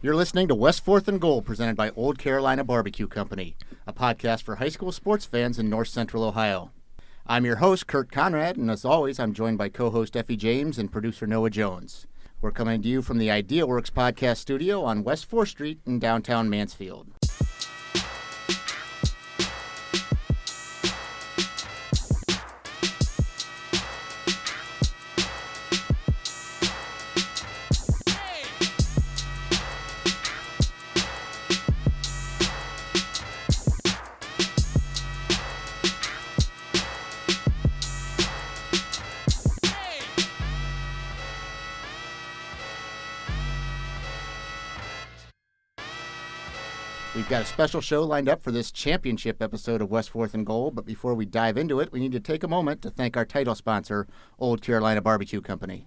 You're listening to West 4th and Goal, presented by Old Carolina Barbecue Company, a podcast for high school sports fans in north central Ohio. I'm your host, Kurt Conrad, and as always, I'm joined by co-host Effie James and producer Noah Jones. We're coming to you from the IdeaWorks podcast studio on West 4th Street in downtown Mansfield. We've got a special show lined up for this championship episode of West 4th and Goal, but before we dive into it, we need to take a moment to thank our title sponsor, Old Carolina Barbecue Company.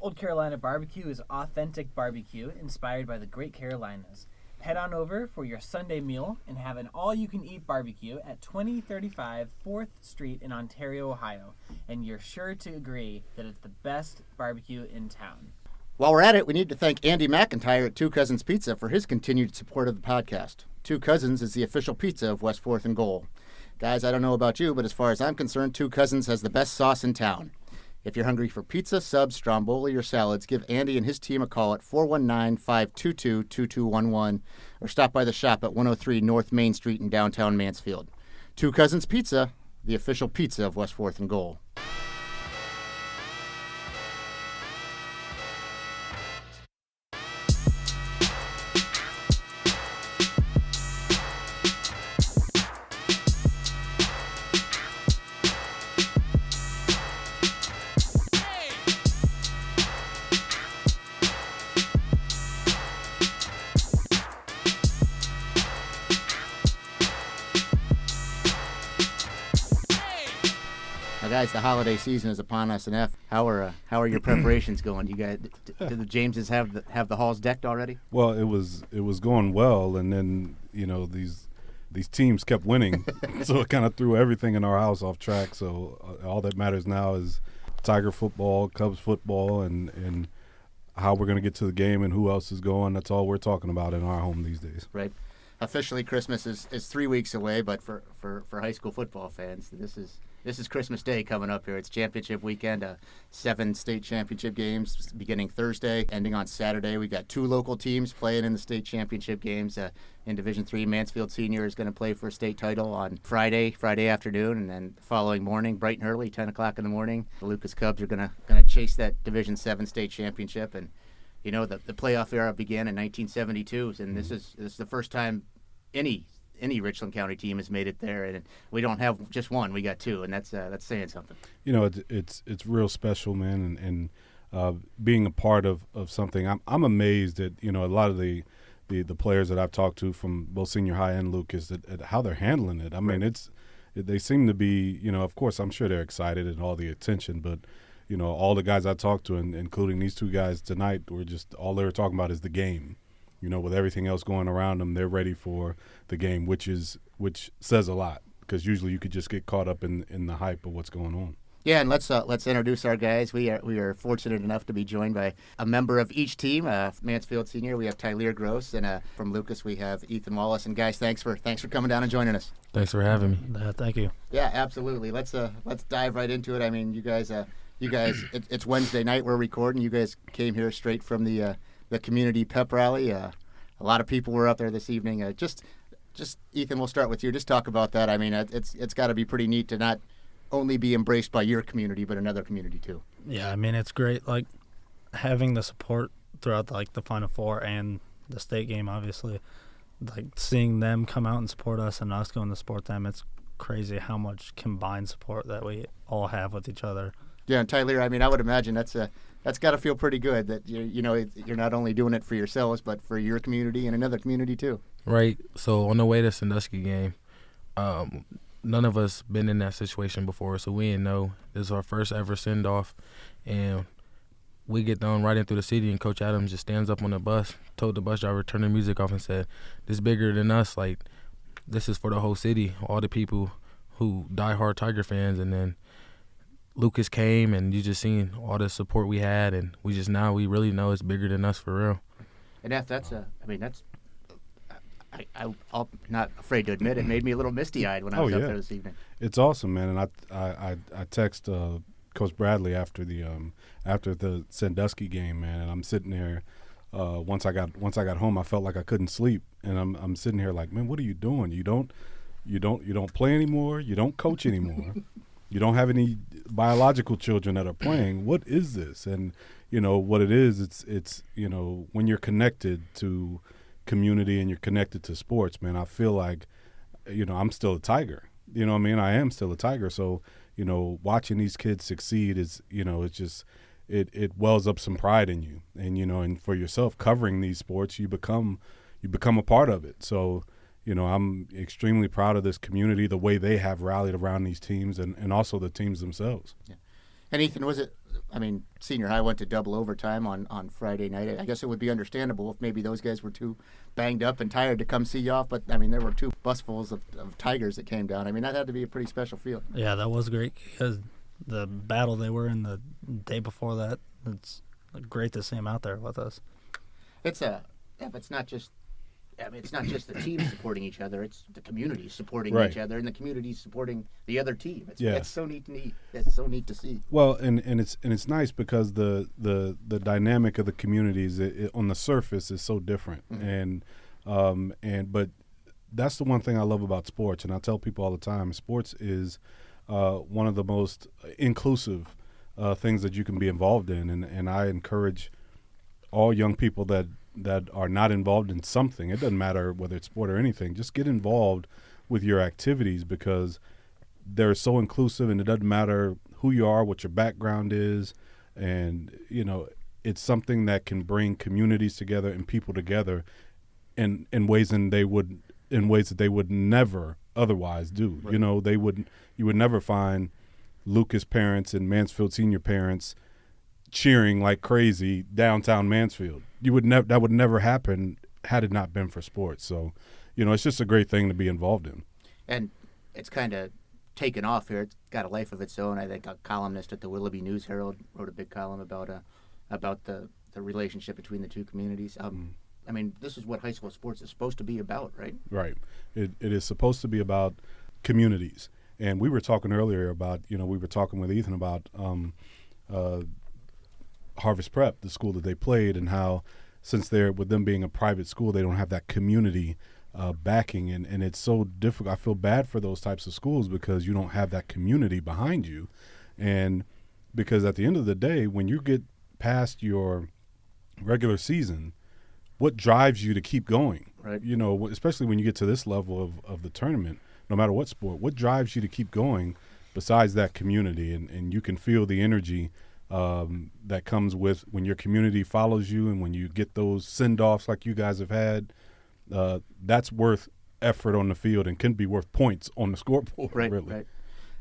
Old Carolina Barbecue is authentic barbecue inspired by the Great Carolinas. Head on over for your Sunday meal and have an all-you-can-eat barbecue at 2035 4th Street in Ontario, Ohio, and you're sure to agree that it's the best barbecue in town. While we're at it, we need to thank Andy McIntyre at Two Cousins Pizza for his continued support of the podcast. Two Cousins is the official pizza of West 4th and Goal. Guys, I don't know about you, but as far as I'm concerned, Two Cousins has the best sauce in town. If you're hungry for pizza, subs, stromboli, or salads, give Andy and his team a call at 419-522-2211 or stop by the shop at 103 North Main Street in downtown Mansfield. Two Cousins Pizza, the official pizza of West 4th and Goal. Guys, the holiday season is upon us, and how are your preparations going? You guys, do the Jameses have the halls decked already? Well, it was going well, and then these teams kept winning, so it kind of threw everything in our house off track. So all that matters now is Tiger football, Cubs football, and how we're going to get to the game and who else is going. That's all we're talking about in our home these days. Right. Officially, Christmas is 3 weeks away, but for high school football fans, this is Christmas Day coming up here. It's championship weekend, 7 state championship games beginning Thursday, ending on Saturday. We got 2 local teams playing in the state championship games. In Division III, Mansfield Senior is going to play for a state title on Friday afternoon, and then the following morning, bright and early, 10 o'clock in the morning, the Lucas Cubs are going to chase that Division VII state championship. And the playoff era began in 1972, and this is the first time any Richland County team has made it there, and we don't have just one; we got 2, and that's saying something. It's real special, man, and being a part of something. I'm amazed at a lot of the players that I've talked to from both senior high and Lucas at how they're handling it. I mean, they seem to be, of course, I'm sure they're excited and all the attention, but all the guys I talked to, including these 2 guys tonight, were just all they were talking about is the game. With everything else going around them, they're ready for the game, which says a lot, because usually you could just get caught up in the hype of what's going on. Yeah, and let's introduce our guys. We are fortunate enough to be joined by a member of each team. Mansfield Senior, we have Tyler Grose, and from Lucas we have E10 Wallace. And guys, thanks for coming down and joining us. Thanks for having me. Thank you. Yeah, absolutely. Let's dive right into it. I mean, you guys, it's Wednesday night. We're recording. You guys came here straight from the community pep rally. A lot of people were up there this evening. Just Ethan, we'll start with you. Just talk about that. I mean, it's got to be pretty neat to not only be embraced by your community, but another community too. Yeah, I mean, it's great, like, having the support throughout, the Final Four and the state game, obviously. Like, seeing them come out and support us and us going to support them, it's crazy how much combined support that we all have with each other. Yeah, and Tyler, I mean, I would imagine that's got to feel pretty good that you're not only doing it for yourselves, but for your community and another community too. Right. So on the way to Sandusky game, none of us been in that situation before, so we didn't know. This is our first ever send off, and we get thrown right in through the city, and Coach Adams just stands up on the bus, told the bus driver, turn the music off, and said, "This is bigger than us. Like, this is for the whole city, all the people who diehard Tiger fans." And then Lucas came, and you just seen all the support we had, and we really know it's bigger than us for real. And that's I'm not afraid to admit it made me a little misty-eyed when I was up there this evening. It's awesome, man. And I text Coach Bradley after the Sandusky game, man, and I'm sitting there. Once I got home, I felt like I couldn't sleep, and I'm sitting here like, man, what are you doing? You don't play anymore. You don't coach anymore. You don't have any biological children that are playing. What is this? And what it is. It's when you're connected to community and you're connected to sports, man. I feel like I'm still a Tiger. You know what I mean? I am still a Tiger. So watching these kids succeed is it's just it wells up some pride in you, and and for yourself covering these sports, you become a part of it. So I'm extremely proud of this community, the way they have rallied around these teams, and also the teams themselves. Yeah. And Ethan, senior high went to double overtime on Friday night. I guess it would be understandable if maybe those guys were too banged up and tired to come see you off, but there were 2 busfuls of Tigers that came down. That had to be a pretty special feeling. Yeah, that was great because the battle they were in the day before that, it's great to see them out there with us. It's not just the team supporting each other. It's the community supporting each other, and the community supporting the other team. It's so neat to see. It's so neat to see. Well, and it's nice because the dynamic of the communities on the surface is so different, mm-hmm. But that's the one thing I love about sports, and I tell people all the time: sports is one of the most inclusive things that you can be involved in, and I encourage all young people that are not involved in something. It doesn't matter whether it's sport or anything. Just get involved with your activities because they're so inclusive, and it doesn't matter who you are, what your background is, and it's something that can bring communities together and people together in ways that they would never otherwise do. Right. You would never find Lucas parents and Mansfield senior parents cheering like crazy downtown Mansfield. That would never happen had it not been for sports. So, it's just a great thing to be involved in. And it's kind of taken off here. It's got a life of its own. I think a columnist at the Willoughby News Herald wrote a big column about the relationship between the two communities. This is what high school sports is supposed to be about, right? Right. It is supposed to be about communities. And we were talking earlier about, we were talking with Ethan about Harvest Prep, the school that they played, and how since with them being a private school, they don't have that community backing, and it's so difficult. I feel bad for those types of schools because you don't have that community behind you, and because at the end of the day, when you get past your regular season, what drives you to keep going? Right. Especially when you get to this level of the tournament, no matter what sport, what drives you to keep going besides that community, and you can feel the energy that comes with when your community follows you and when you get those send-offs like you guys have had. That's worth effort on the field and can be worth points on the scoreboard. Right, really. Right.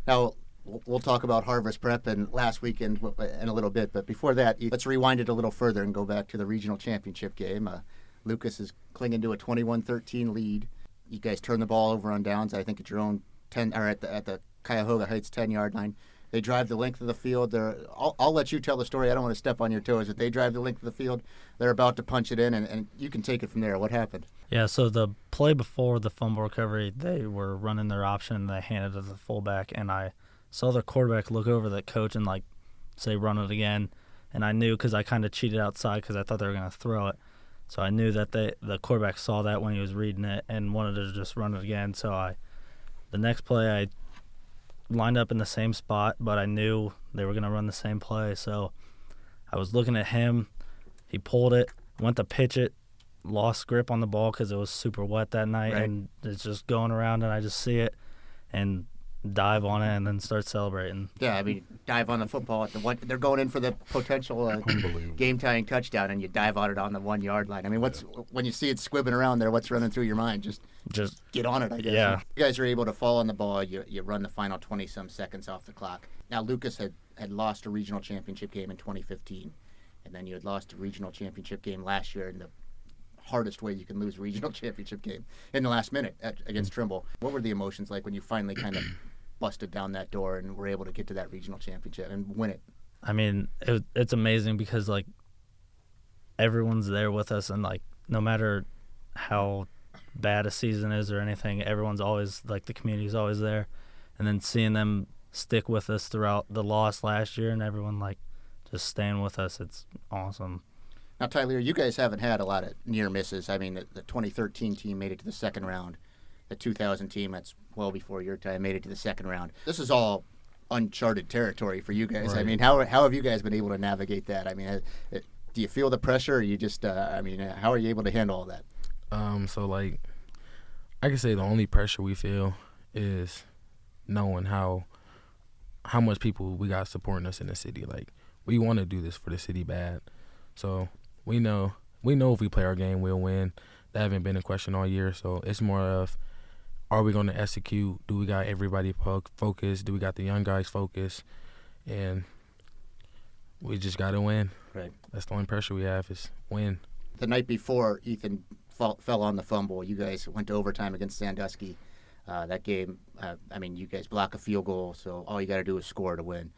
Now, we'll talk about Harvest Prep and last weekend in a little bit, but before that, let's rewind it a little further and go back to the regional championship game. Lucas is clinging to a 21-13 lead. You guys turn the ball over on downs, I think at your own 10 or at the Cuyahoga Heights 10-yard line. They drive the length of the field. I'll let you tell the story. I don't want to step on your toes. But they drive the length of the field. They're about to punch it in, and you can take it from there. What happened? Yeah, so the play before the fumble recovery, they were running their option, and they handed it to the fullback, and I saw the quarterback look over the coach and, say, run it again. And I knew because I kind of cheated outside because I thought they were going to throw it. So I knew that the quarterback saw that when he was reading it and wanted to just run it again. So the next play I lined up in the same spot, but I knew they were going to run the same play. So I was looking at him. He pulled it, went to pitch it, lost grip on the ball because it was super wet that night, right. And it's just going around, and I just see it and dive on it and then start celebrating. Yeah, dive on the football at the one. They're going in for the potential game-tying touchdown, and you dive on it on the 1 yard line. When you see it squibbing around there, what's running through your mind? Just get on it, I guess. Yeah. You guys are able to fall on the ball. You run the final 20-some seconds off the clock. Now, Lucas had lost a regional championship game in 2015, and then you had lost a regional championship game last year in the hardest way you can lose a regional championship game in the last minute against Trimble. What were the emotions like when you finally kind of busted down that door and were able to get to that regional championship and win it? It's amazing because everyone's there with us, and no matter how bad a season is or anything, everyone's always, like, the community's always there. And then seeing them stick with us throughout the loss last year and everyone, like, just staying with us, it's awesome. Now, Tyler, you guys haven't had a lot of near misses. I mean, the 2013 team made it to the second round. The 2000 team, that's well before your time, made it to the second round. This is all uncharted territory for you guys. Right. I mean, how have you guys been able to navigate that? I mean, do you feel the pressure, or you just, how are you able to handle all that? So, like, I can say the only pressure we feel is knowing how much people we got supporting us in the city. Like, we want to do this for the city bad. So we know if we play our game, we'll win. That haven't been a question all year. So it's more of, are we going to execute? Do we got everybody focused? Do we got the young guys focused? And we just got to win. Right. That's the only pressure we have is win. The night before Ethan fell on the fumble, you guys went to overtime against Sandusky. That game, you guys block a field goal, so all you got to do is score to win.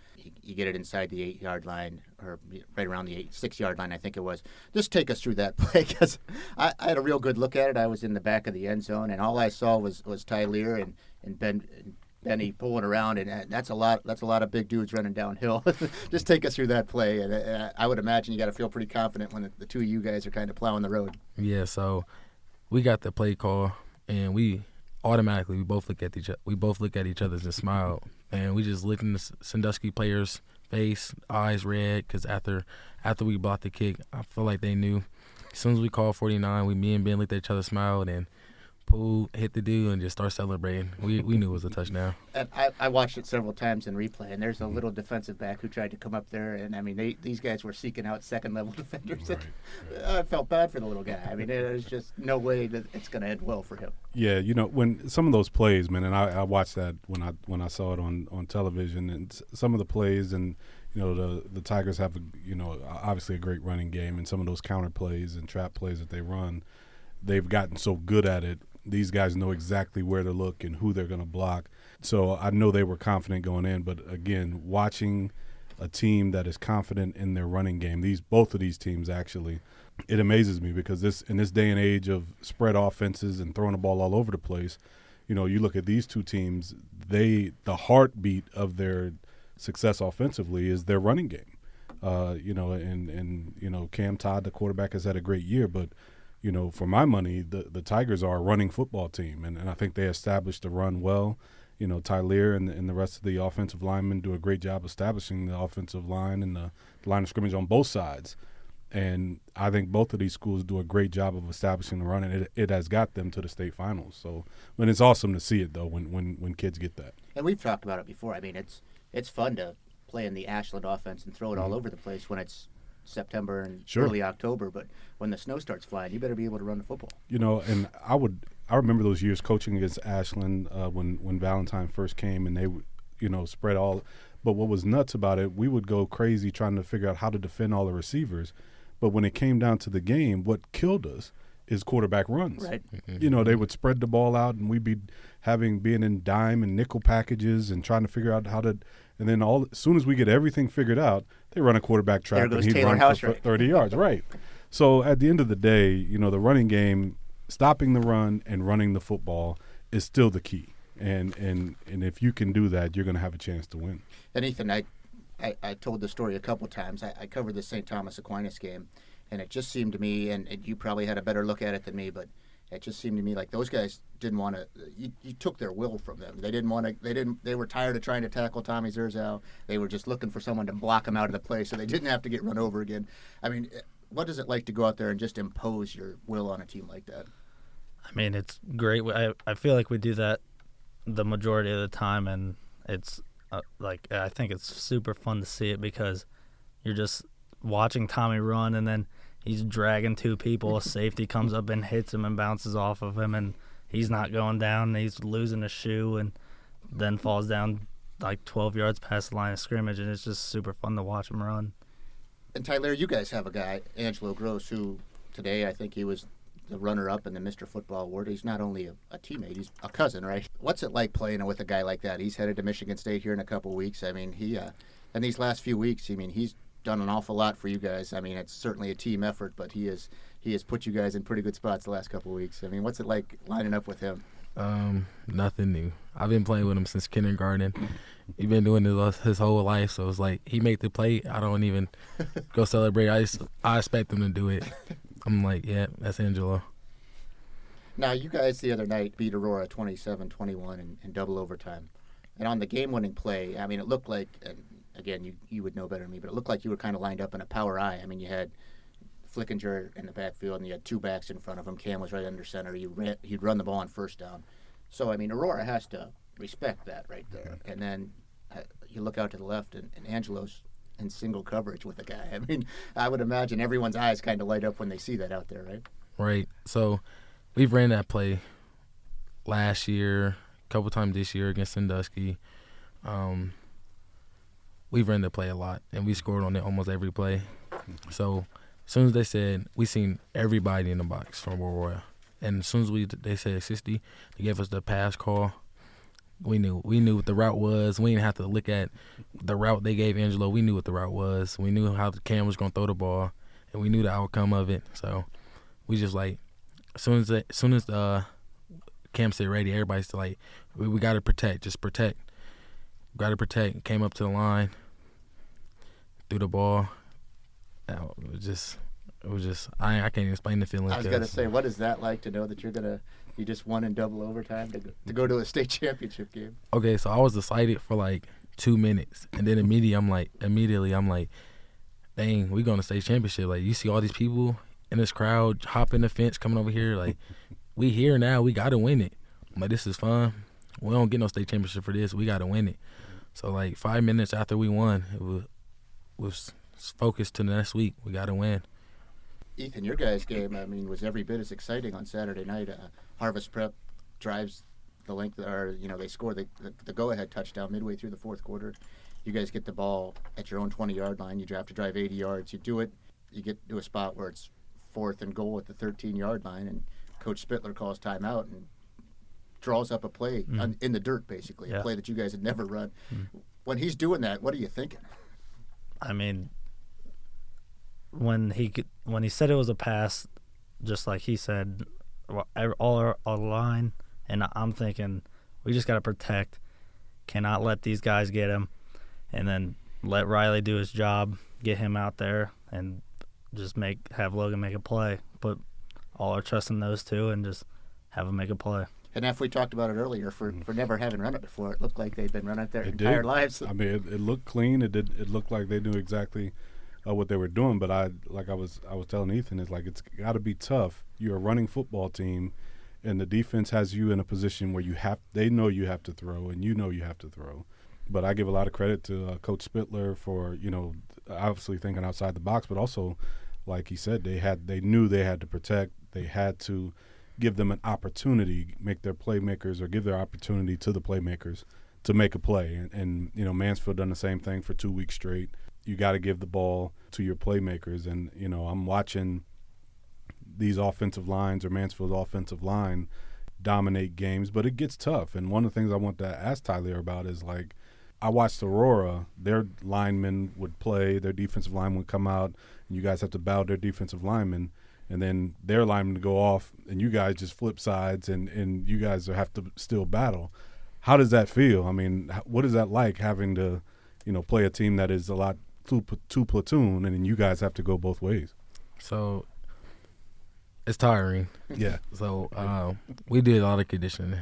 You get it inside the 8-yard line, or right around the 6-yard line, I think it was. Just take us through that play, because I had a real good look at it. I was in the back of the end zone, and all I saw was Tyler and Benny pulling around, and that's a lot of big dudes running downhill. Just take us through that play, and I would imagine you got to feel pretty confident when the two of you guys are kind of plowing the road. Yeah, so we got the play call, and we both look at each other and smile, and we just looked in the Sandusky players' face, eyes red, because after we blocked the kick, I feel like they knew. As soon as we called 49, me and Ben looked at each other, smiled, and pulled, hit the dude, and just started celebrating. We knew it was a touchdown. And I watched it several times in replay, and there's a little defensive back who tried to come up there, and these guys were seeking out second-level defenders. Right. I felt bad for the little guy. I mean, there's just no way that it's going to end well for him. Yeah, when some of those plays, man, and I watched that when I saw it on television, and some of the plays, and the Tigers have obviously a great running game, and some of those counter plays and trap plays that they run, they've gotten so good at it. These guys know exactly where to look and who they're going to block. So I know they were confident going in, but again, watching a team that is confident in their running game, both of these teams actually, it amazes me, because in this day and age of spread offenses and throwing the ball all over the place, you look at these two teams, the heartbeat of their success offensively is their running game. Cam Todd, the quarterback, has had a great year, but for my money, the Tigers are a running football team, and I think they established the run well. Tyler and the rest of the offensive linemen do a great job establishing the offensive line and the line of scrimmage on both sides. And I think both of these schools do a great job of establishing the run, and it has got them to the state finals. So, it's awesome to see it, though, when kids get that. And we've talked about it before. I mean, it's fun to play in the Ashland offense and throw it all over the place when it's September and early October, but when the snow starts flying, you better be able to run the football. And I remember those years coaching against Ashland when Valentine first came, and they spread all. But what was nuts about it, we would go crazy trying to figure out how to defend all the receivers. But when it came down to the game, what killed us is quarterback runs. Right. They would spread the ball out, and we'd be being in dime and nickel packages and trying to figure out how to. And then as soon as we get everything figured out, they run a quarterback trap, and he'd run for 30 yards. Right. So at the end of the day, the running game, stopping the run and running the football is still the key. And if you can do that, you're going to have a chance to win. And Ethan, I told the story a couple times. I covered the St. Thomas Aquinas game, and it just seemed to me, and you probably had a better look at it than me, but it just seemed to me like those guys didn't want to. You took their will from them. They didn't want to. They were tired of trying to tackle Tommy Zerzow. They were just looking for someone to block him out of the play, so they didn't have to get run over again. I mean, what is it like to go out there and just impose your will on a team like that? I mean, it's great. I feel like we do that the majority of the time, and it's I think it's super fun to see it, because you're just watching Tommy run, and then he's dragging two people. A safety comes up and hits him and bounces off of him, and he's not going down. And he's losing a shoe, and then falls down like 12 yards past the line of scrimmage, and it's just super fun to watch him run. And Tyler, you guys have a guy, Angelo Grose, who today I think he was the runner-up in the Mr. Football Award. He's not only a teammate, he's a cousin, right? What's it like playing with a guy like that? He's headed to Michigan State here in a couple weeks. I mean, he in these last few weeks, he's done an awful lot for you guys. I mean, it's certainly a team effort, but he has he has put you guys in pretty good spots the last couple of weeks. I mean, what's it like lining up with him? Nothing new. I've been playing with him since kindergarten. He's been doing this his whole life, so it's like he make the play. I don't even go celebrate. I expect him to do it. I'm like, yeah, that's Angelo. Now, you guys the other night beat Aurora 27-21 in double overtime. And on the game-winning play, I mean, it looked like, and again, you would know better than me, but it looked like you were kind of lined up in a power I. I mean, you had Flickinger in the backfield, and you had two backs in front of him. Cam was right under center. He'd run the ball on first down. So, I mean, Aurora has to respect that right there. And then you look out to the left, and Angelo's in single coverage with the guy. I mean, I would imagine everyone's eyes kind of light up when they see that out there, right? Right. So we've ran that play last year, a couple times this year against Sandusky. We've ran the play a lot, and we scored on it almost every play. So as soon as they said, we seen everybody in the box from Aurora. And as soon as they said 60, they gave us the pass call. We knew what the route was. We didn't have to look at the route they gave Angelo. We knew what the route was. We knew how the Cam was going to throw the ball, and we knew the outcome of it. So we just like, as soon as Cam said ready, everybody's like, we got to protect, just protect. Got to protect. Came up to the line, threw the ball. It was just I can't even explain the feeling. I was gonna say, what is that like to know that you just won in double overtime to go to a state championship game? Okay, so I was excited for like 2 minutes, and then immediately I'm like, dang, we going to state championship. Like, you see all these people in this crowd hopping the fence coming over here. Like, we here now, we got to win it. I'm like, this is fun. We don't get no state championship for this. We got to win it. So like 5 minutes after we won, it was focused to the next week. We got to win. Ethan, your guys' game, I mean, was every bit as exciting on Saturday night. Harvest Prep drives the length, or they score the go-ahead touchdown midway through the fourth quarter. You guys get the ball at your own 20-yard line. You have to drive 80 yards. You do it. You get to a spot where it's 4th and goal at the 13-yard line, and Coach Spittler calls timeout and draws up a play in the dirt, basically, a play that you guys had never run. When he's doing that, what are you thinking? I mean, when he said it was a pass, just like he said, all our line, and I'm thinking we just got to protect, cannot let these guys get him, and then let Riley do his job, get him out there, and just have Logan make a play. Put all our trust in those two and just have him make a play. And if we talked about it earlier, for never having run it before, it looked like they'd been running it their entire lives. I mean, it looked clean. It looked like they knew exactly what they were doing. But I was telling Ethan, it's like, it's got to be tough. You're a running football team, and the defense has you in a position where they know you have to throw, and you know you have to throw. But I give a lot of credit to Coach Spittler for obviously thinking outside the box, but also, like he said, they knew they had to protect. They had to give them an opportunity, make their playmakers, or give their opportunity to the playmakers to make a play. And Mansfield done the same thing for 2 weeks straight. You got to give the ball to your playmakers. And, I'm watching these offensive lines, or Mansfield's offensive line, dominate games, but it gets tough. And one of the things I want to ask Tyler about is, like, I watched Aurora. Their linemen would play, their defensive line would come out, and you guys have to bow their defensive linemen. And then their linemen go off, and you guys just flip sides, and you guys have to still battle. How does that feel? I mean, what is that like, having to, play a team that is a lot two platoon, and then you guys have to go both ways? So it's tiring. Yeah. So we did a lot of conditioning,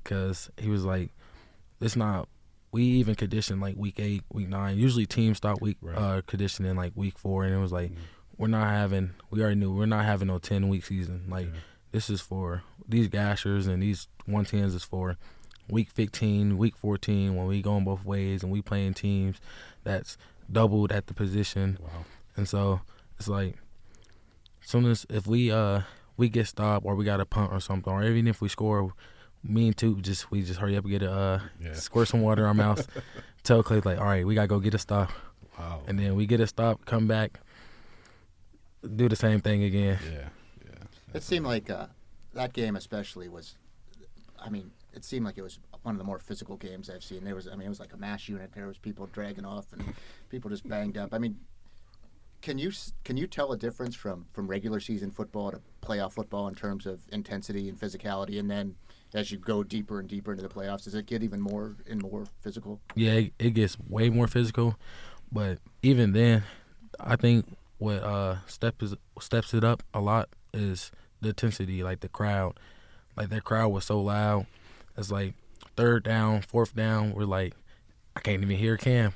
because he was like, it's not. We even conditioned like week 8, week 9. Usually teams start conditioning like week 4, and it was like, we already knew we're not having no 10-week season. Like, this is for these gashers, and these 110s is for week 15, week 14, when we going both ways and we playing teams that's doubled at the position. Wow. And so it's like, as soon as if we get stopped, or we got a punt or something, or even if we score, me and Toot we just hurry up and get squirt some water in our mouths. Tell Clay, like, all right, we gotta go get a stop. Wow. And then we get a stop, come back, do the same thing again. Yeah. It seemed like that game especially was, it seemed like it was one of the more physical games I've seen. It was like a mass unit. There was people dragging off and people just banged up. Can you tell a difference from regular season football to playoff football in terms of intensity and physicality? And then as you go deeper and deeper into the playoffs, does it get even more and more physical? Yeah, it gets way more physical, but even then, I think what steps it up a lot is the intensity, like the crowd. Like that crowd was so loud. It's like third down, fourth down, we're like, I can't even hear Cam.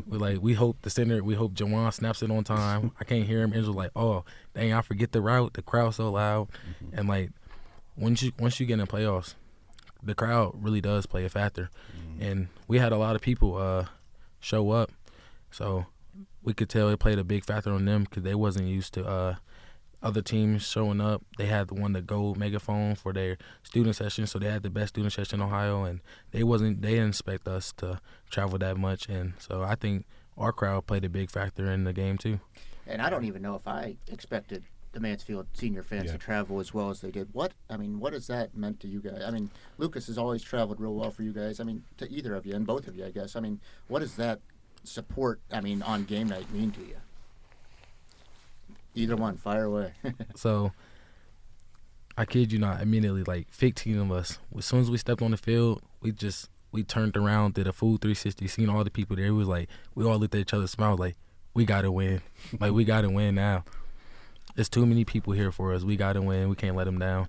we hope Jawan snaps it on time. I can't hear him. And it's like, oh, dang, I forget the route. The crowd's so loud. Mm-hmm. And like once you get in playoffs, the crowd really does play a factor. Mm-hmm. And we had a lot of people show up, so we could tell it played a big factor on them because they wasn't used to other teams showing up. They had the gold megaphone for their student session, so they had the best student session in Ohio, and they didn't expect us to travel that much. And so I think our crowd played a big factor in the game too. And I don't even know if I expected the Mansfield senior fans to travel as well as they did. What has that meant to you guys? I mean, Lucas has always traveled real well for you guys. I mean, to either of you and both of you, I guess. I mean, what does that support, on game night mean to you? Either one, fire away. So, I kid you not, immediately, like 15 of us, as soon as we stepped on the field, we turned around, did a full 360, seen all the people there. It was like, we all looked at each other, smiled like, we got to win. Like, we got to win now. There's too many people here for us. We got to win. We can't let them down.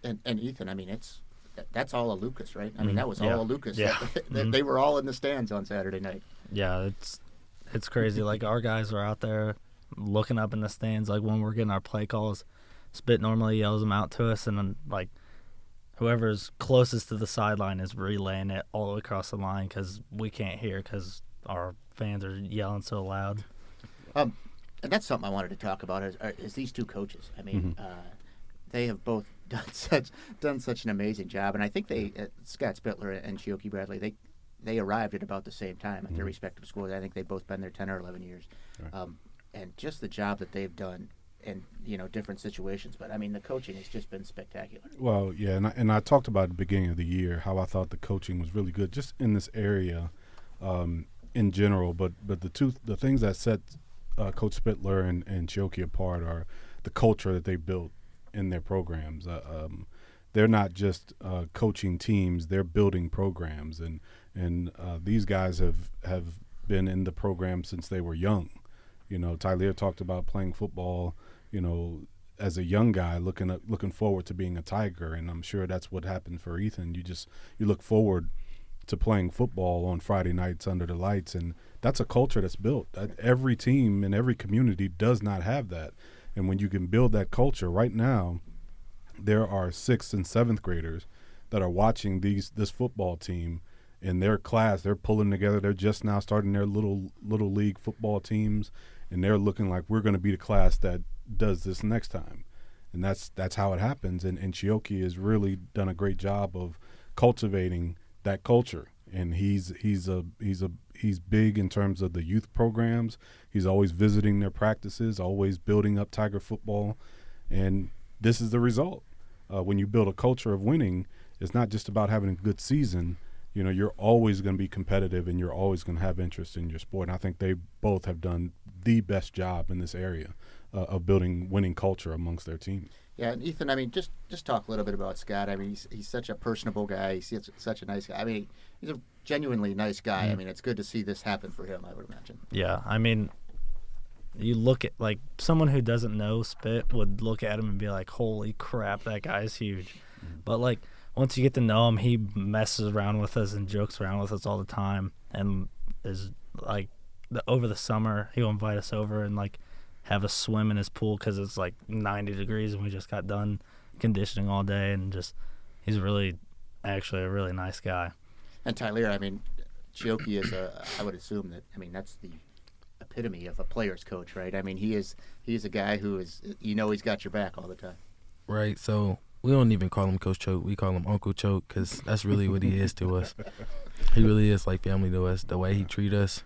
And Ethan, that's all of Lucas, right? That was all of Lucas. Yeah. They were all in the stands on Saturday night. Yeah, it's crazy. Like, our guys are out there looking up in the stands, like when we're getting our play calls. Spit normally yells them out to us, and then like whoever's closest to the sideline is relaying it all the way across the line because we can't hear because our fans are yelling so loud. And that's something I wanted to talk about is these two coaches. They have both done such an amazing job, and I think Scott Spittler and Chioke Bradley, they arrived at about the same time at their respective schools. I think they've both been there 10 or 11 years. Right. And just the job that they've done in different situations. But the coaching has just been spectacular. Well, yeah, and I talked about at the beginning of the year how I thought the coaching was really good just in this area in general. But the things that set Coach Spittler and Chioke apart are the culture that they built in their programs. They're not just coaching teams; they're building programs, and these guys have been in the program since they were young. Tyler talked about playing football, as a young guy, looking forward to being a Tiger, and I'm sure that's what happened for Ethan. You look forward to playing football on Friday nights under the lights, and that's a culture that's built. Every team in every community does not have that, and when you can build that culture, right now, there are 6th and 7th graders that are watching this football team. In their class, they're pulling together. They're just now starting their little league football teams, and they're looking like we're going to be the class that does this next time. And that's how it happens. And Chioke has really done a great job of cultivating that culture. And he's big in terms of the youth programs. He's always visiting their practices, always building up Tiger football. And this is the result. When you build a culture of winning, it's not just about having a good season. You're always going to be competitive, and you're always going to have interest in your sport. And I think they both have done the best job in this area of building winning culture amongst their teams. Yeah, and Ethan, just talk a little bit about Scott. He's such a personable guy. He's such a nice guy. He's a genuinely nice guy. Mm-hmm. It's good to see this happen for him, I would imagine. Yeah, you look at, like, someone who doesn't know Spit would look at him and be like, holy crap, that guy's huge. Mm-hmm. But, like, once you get to know him, he messes around with us and jokes around with us all the time, and is like over the summer he'll invite us over and like have us swim in his pool because it's like 90 degrees and we just got done conditioning all day, and just he's really actually a really nice guy. And Tyler, Chioke is I would assume that that's the epitome of a player's coach, right? He is a guy who is he's got your back all the time. Right. So we don't even call him Coach Choke. We call him Uncle Choke because that's really what he is to us. He really is like family to us. The way he treats us,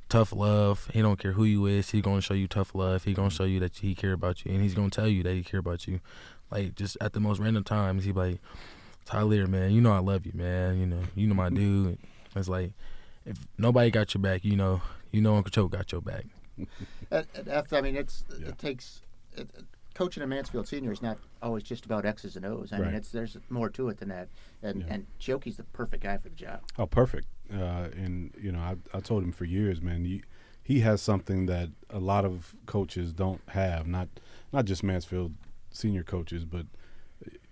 tough love. He don't care who you is. He gonna show you tough love. He gonna show you that he care about you, and he's gonna tell you that he care about you. Like, just at the most random times, he like, Tyler, man, I love you, man. You know my dude. It's like, if nobody got your back, Uncle Choke got your back. I mean, it takes coaching a Mansfield senior is not always just about X's and O's. I mean, there's more to it than that. And Chioke's the perfect guy for the job. Oh, perfect. And I told him for years, man. He has something that a lot of coaches don't have. Not just Mansfield senior coaches, but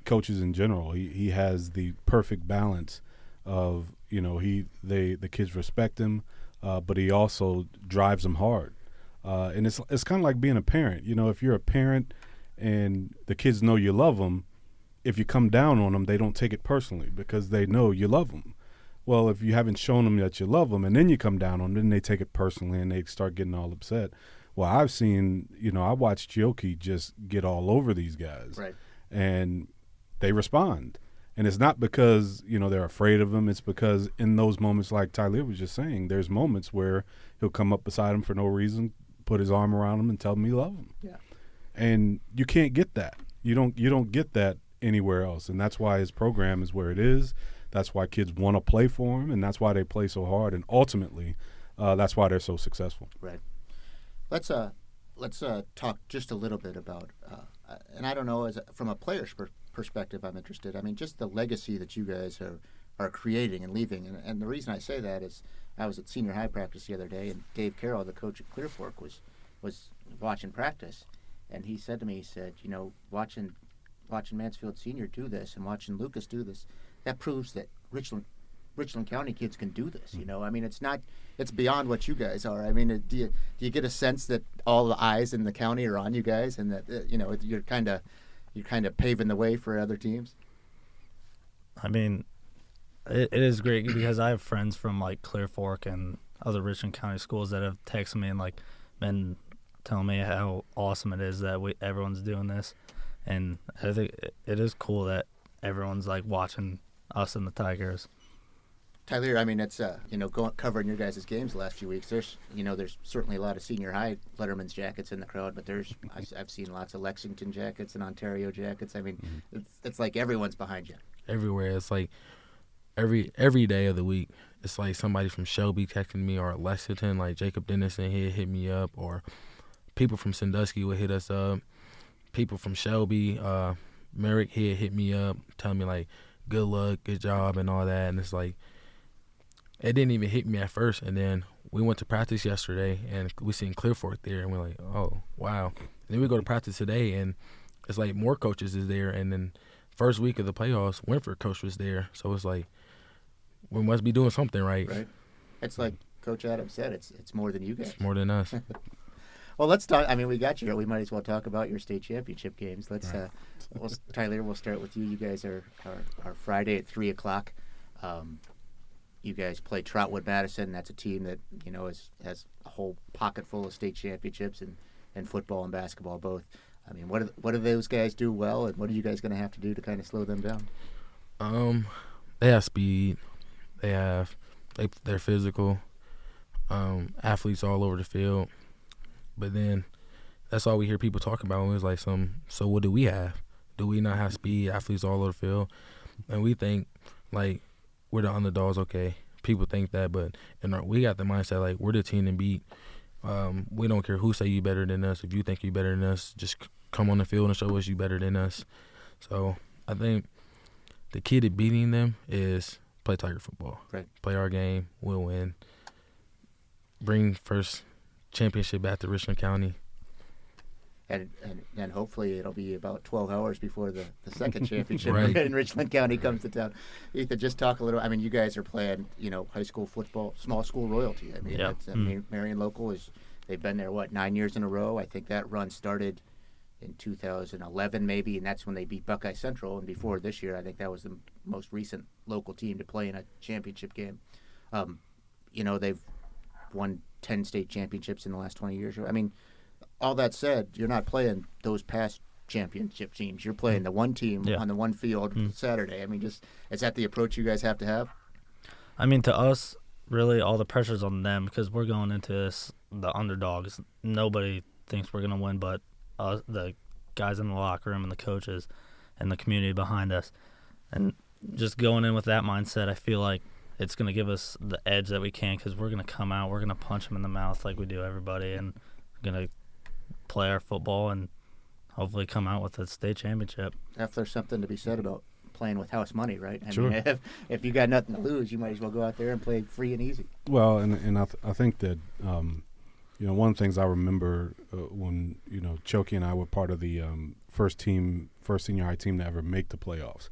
coaches in general. He has the perfect balance of the kids respect him, but he also drives them hard. And it's kind of like being a parent. If you're a parent and the kids know you love them, if you come down on them, they don't take it personally because they know you love them. Well, if you haven't shown them that you love them and then you come down on them, then they take it personally and they start getting all upset. Well, I've seen, I watched Chioke just get all over these guys. Right. And they respond. And it's not because, they're afraid of him. It's because in those moments, like Tyler was just saying, there's moments where he'll come up beside him for no reason, put his arm around him and tell him he loves him. Yeah. And you can't get that. You don't get that anywhere else. And that's why his program is where it is. That's why kids want to play for him, and that's why they play so hard. And ultimately, that's why they're so successful. Right. Let's talk just a little bit about, and I don't know, from a player's perspective, I'm interested. I mean, just the legacy that you guys are creating and leaving. And the reason I say that is I was at senior high practice the other day, and Dave Carroll, the coach at Clear Fork, was watching practice, and he said to me, watching Mansfield Senior do this and watching Lucas do this, that proves that Richland County kids can do this. I mean, it's beyond what you guys are. I mean, do you get a sense that all the eyes in the county are on you guys, and that you're kind of paving the way for other teams? I mean, it is great because I have friends from like Clear Fork and other Richland County schools that have texted me and like been telling me how awesome it is that everyone's doing this, and I think it is cool that everyone's like watching us and the Tigers. Tyler, I mean, it's covering your guys' games the last few weeks. There's certainly a lot of senior high letterman's jackets in the crowd, but I've seen lots of Lexington jackets and Ontario jackets. I mean, it's like everyone's behind you. Everywhere. It's like every day of the week. It's like somebody from Shelby texting me, or Lexington, like Jacob Dennison, he'd hit me up, or people from Sandusky would hit us up. People from Shelby, Merrick, he'd hit me up, telling me like, good luck, good job, and all that. And it's like, it didn't even hit me at first. And then we went to practice yesterday, and we seen Clear Fork there, and we're like, oh, wow. And then we go to practice today, and it's like more coaches is there. And then first week of the playoffs, Winford coach was there. So it's like, we must be doing something right. Right. It's like Coach Adams said, it's more than you guys. It's more than us. Well, let's talk. I mean, we got you here. We might as well talk about your state championship games. Let's, Tyler, we'll start with you. You guys are Friday at 3:00. You guys play Trotwood Madison. That's a team that has a whole pocket full of state championships in football and basketball both. I mean, what do those guys do well, and what are you guys going to have to do to kind of slow them down? They have speed. They're physical. Athletes all over the field. But then that's all we hear people talk about. It was like so what do we have? Do we not have speed, athletes all over the field? And we think, like, we're the underdogs, okay. People think that, but we got the mindset, like, we're the team to beat. We don't care who say you better than us. If you think you better than us, just come on the field and show us you better than us. So I think the key to beating them is play Tiger football. Right. Play our game, we'll win. Bring first championship back to Richland County. And hopefully it'll be about 12 hours before the second championship Right. in Richland County comes to town. Ethan, just talk a little. I mean, you guys are playing, high school football, small school royalty. I mean, Yep. Marion Local they've been there 9 years in a row. I think that run started in 2011 maybe, and that's when they beat Buckeye Central. And before this year, I think that was the most recent local team to play in a championship game. They've won 10 state championships in the last 20 years. I mean, all that said, you're not playing those past championship teams. You're playing the one team on the one field Saturday. I mean, is that the approach you guys have to have? I mean, to us, really, all the pressure's on them because we're going into this the underdogs. Nobody thinks we're going to win but us, the guys in the locker room and the coaches and the community behind us. And just going in with that mindset, I feel like it's going to give us the edge that we can because we're going to come out, we're going to punch them in the mouth like we do everybody, and gonna play our football and hopefully come out with a state championship. If there's something to be said about playing with house money, right? I Sure. mean, if you got nothing to lose, you might as well go out there and play free and easy. Well, and I think that one of the things I remember when Choki and I were part of the first senior high team to ever make the playoffs,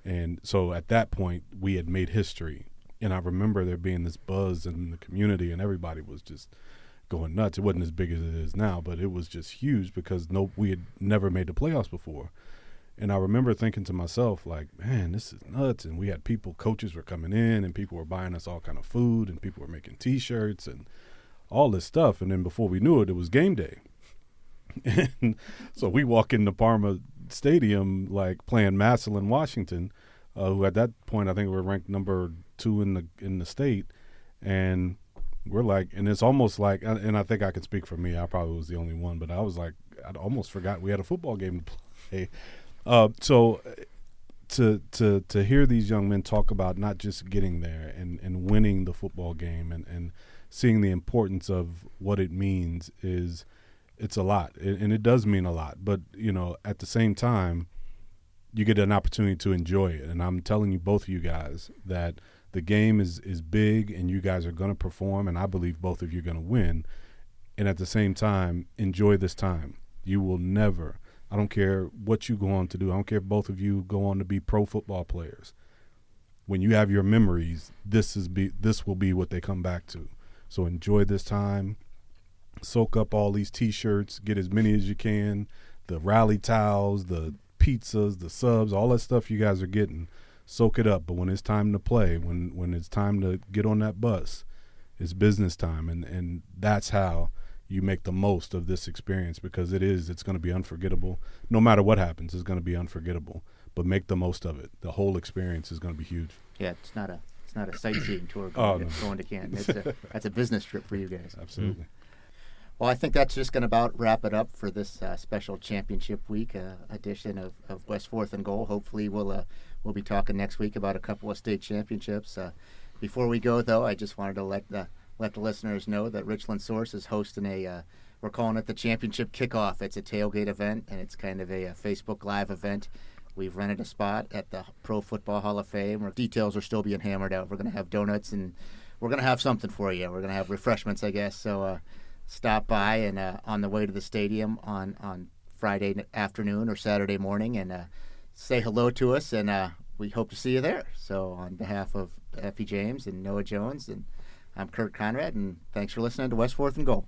and so at that point we had made history, and I remember there being this buzz in the community, and everybody was just going nuts. It wasn't as big as it is now, but it was just huge because we had never made the playoffs before. And I remember thinking to myself, like, man, this is nuts. And we had coaches were coming in, and people were buying us all kind of food, and people were making T-shirts and all this stuff. And then before we knew it, it was game day. And so we walk into Parma Stadium, like playing Massillon, Washington, who at that point I think were ranked number 2 in the state. And we're like, and it's almost like, and I think I can speak for me. I probably was the only one, but I was like, I almost forgot we had a football game to play. So to hear these young men talk about not just getting there and winning the football game and seeing the importance of what it means it's a lot, and it does mean a lot. But at the same time, you get an opportunity to enjoy it, and I'm telling you, both of you guys, that the game is big, and you guys are going to perform, and I believe both of you are going to win. And at the same time, enjoy this time. You will never. I don't care what you go on to do. I don't care if both of you go on to be pro football players. When you have your memories, this will be what they come back to. So enjoy this time. Soak up all these T-shirts. Get as many as you can. The rally towels, the pizzas, the subs, all that stuff you guys are getting. Soak it up. But when it's time to play, when it's time to get on that bus, it's business time. And that's how you make the most of this experience, because it's going to be unforgettable. No matter what happens, it's going to be unforgettable. But make the most of it. The whole experience is going to be huge. Yeah, it's not a sightseeing tour going to Canton. That's a business trip for you guys. Absolutely. Well, I think that's just going to about wrap it up for this special championship week edition of West 4th and Goal. Hopefully we'll be talking next week about a couple of state championships. Before we go, though, I just wanted to let the listeners know that Richland Source is hosting we're calling it the Championship Kickoff. It's a tailgate event, and it's kind of a Facebook Live event. We've rented a spot at the Pro Football Hall of Fame, where details are still being hammered out. We're going to have donuts, and we're going to have something for you. We're going to have refreshments, I guess. So stop by and on the way to the stadium on Friday afternoon or Saturday morning, and say hello to us, and we hope to see you there. So on behalf of Effie James and Noah Jones, and I'm Kurt Conrad, and thanks for listening to West 4th and Goal.